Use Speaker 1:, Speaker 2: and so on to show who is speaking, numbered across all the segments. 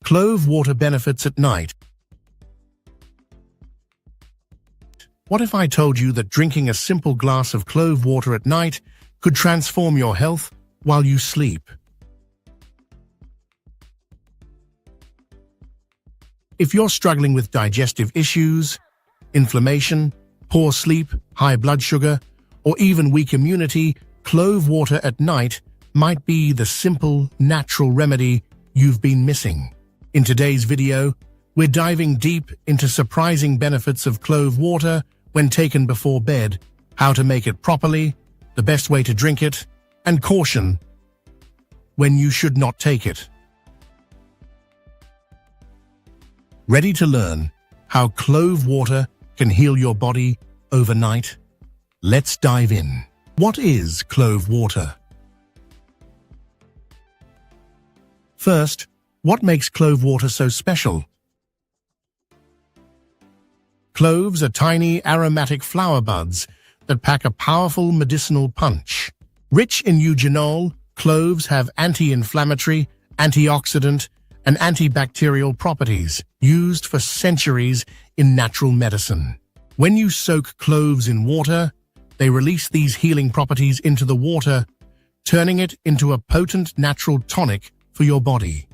Speaker 1: Clove water benefits at night. What if I told you that drinking a simple glass of clove water at night could transform your health while you sleep? If you're struggling with digestive issues, inflammation, poor sleep, high blood sugar, or even weak immunity, clove water at night might be the simple, natural remedy you've been missing. In today's video, we're diving deep into surprising benefits of clove water when taken before bed, how to make it properly, the best way to drink it, and caution when you should not take it. Ready to learn how clove water can heal your body overnight? Let's dive in. What is clove water? First, what makes clove water so special? Cloves are tiny aromatic flower buds that pack a powerful medicinal punch. Rich in eugenol, cloves have anti-inflammatory, antioxidant, and antibacterial properties used for centuries in natural medicine. When you soak cloves in water, they release these healing properties into the water, turning it into a potent natural tonic for your body.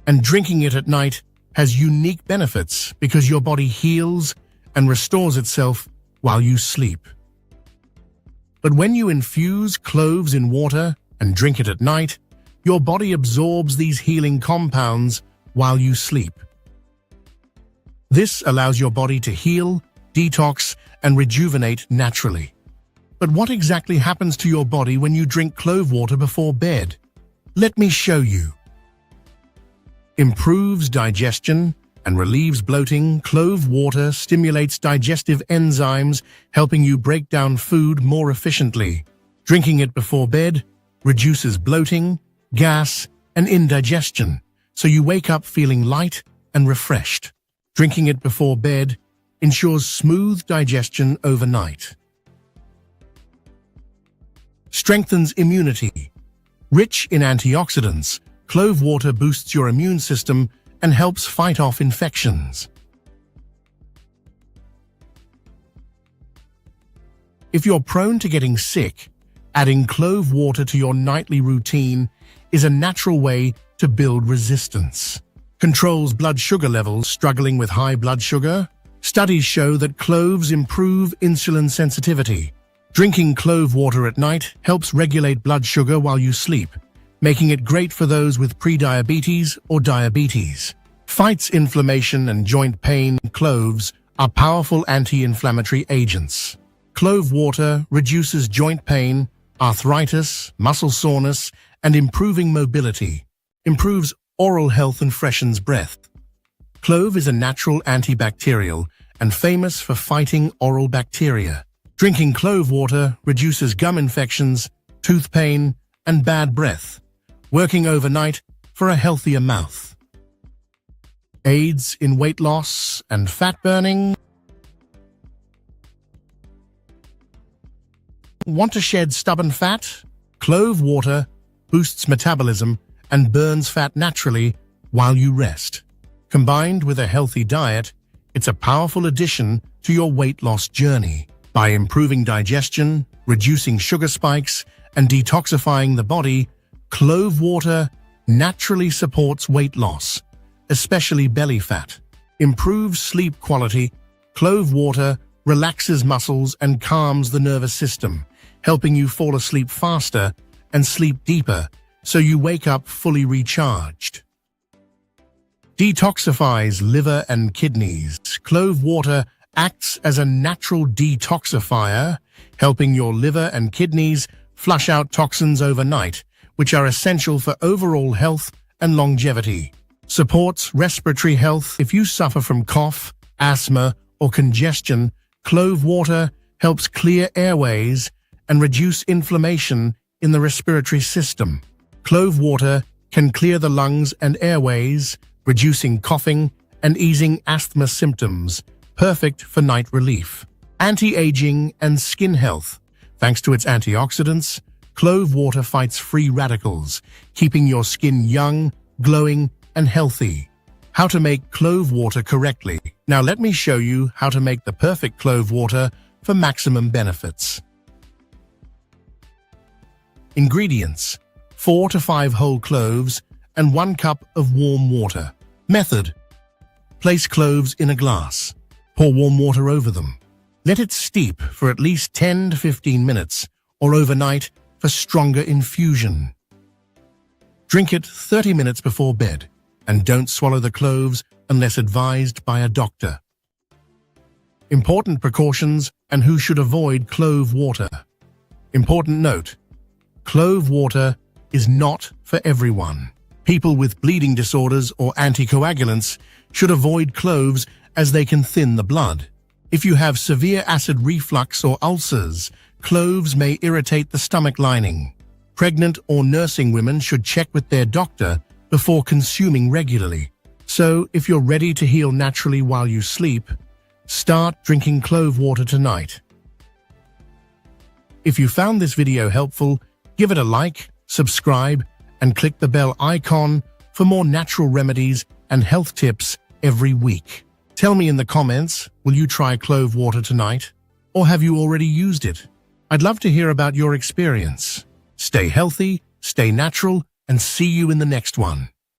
Speaker 1: And drinking it at night has unique benefits because your body heals and restores itself while you sleep. But when you infuse cloves in water and drink it at night, your body absorbs these healing compounds while you sleep. This allows your body to heal, detox, and rejuvenate naturally. But what exactly happens to your body when you drink clove water before bed? Let me show you. Improves digestion and relieves bloating. Clove water stimulates digestive enzymes, helping you break down food more efficiently. Drinking it before bed reduces bloating, gas, and indigestion, so you wake up feeling light and refreshed. Drinking it before bed ensures smooth digestion overnight. Strengthens immunity. Rich in antioxidants, clove water boosts your immune system and helps fight off infections. If you're prone to getting sick, adding clove water to your nightly routine is a natural way to build resistance. Controls blood sugar levels. Struggling with high blood sugar? Studies show that cloves improve insulin sensitivity. Drinking clove water at night helps regulate blood sugar while you sleep, making it great for those with prediabetes or diabetes. Fights inflammation and joint pain. Cloves are powerful anti-inflammatory agents. Clove water reduces joint pain, arthritis, muscle soreness, and improving mobility. Improves oral health and freshens breath. Clove is a natural antibacterial and famous for fighting oral bacteria. Drinking clove water reduces gum infections, tooth pain, and bad breath, working overnight for a healthier mouth. Aids in weight loss and fat burning. Want to shed stubborn fat? Clove water boosts metabolism and burns fat naturally while you rest. Combined with a healthy diet, it's a powerful addition to your weight loss journey. By improving digestion, reducing sugar spikes, and detoxifying the body, clove water naturally supports weight loss, especially belly fat. Improves sleep quality. Clove water relaxes muscles and calms the nervous system, helping you fall asleep faster and sleep deeper so you wake up fully recharged. Detoxifies liver and kidneys. Clove water acts as a natural detoxifier, helping your liver and kidneys flush out toxins overnight, which are essential for overall health and longevity. Supports respiratory health. If you suffer from cough, asthma, or congestion, clove water helps clear airways and reduce inflammation in the respiratory system. Clove water can clear the lungs and airways, reducing coughing and easing asthma symptoms, perfect for night relief. Anti-aging and skin health. Thanks to its antioxidants, clove water fights free radicals, keeping your skin young, glowing, and healthy. How to make clove water correctly. Now let me show you how to make the perfect clove water for maximum benefits. Ingredients: 4 to 5 whole cloves and 1 cup of warm water. Method: place cloves in a glass. Pour warm water over them. Let it steep for at least 10 to 15 minutes or overnight for stronger infusion. Drink it 30 minutes before bed, and don't swallow the cloves unless advised by a doctor. Important precautions and who should avoid clove water. Important note: clove water is not for everyone. People with bleeding disorders or anticoagulants should avoid cloves as they can thin the blood. If you have severe acid reflux or ulcers, cloves may irritate the stomach lining. Pregnant or nursing women should check with their doctor before consuming regularly. So, if you're ready to heal naturally while you sleep, start drinking clove water tonight. If you found this video helpful, give it a like, subscribe, and click the bell icon for more natural remedies and health tips every week. Tell me in the comments, will you try clove water tonight? Or have you already used it? I'd love to hear about your experience. Stay healthy, stay natural, and see you in the next one.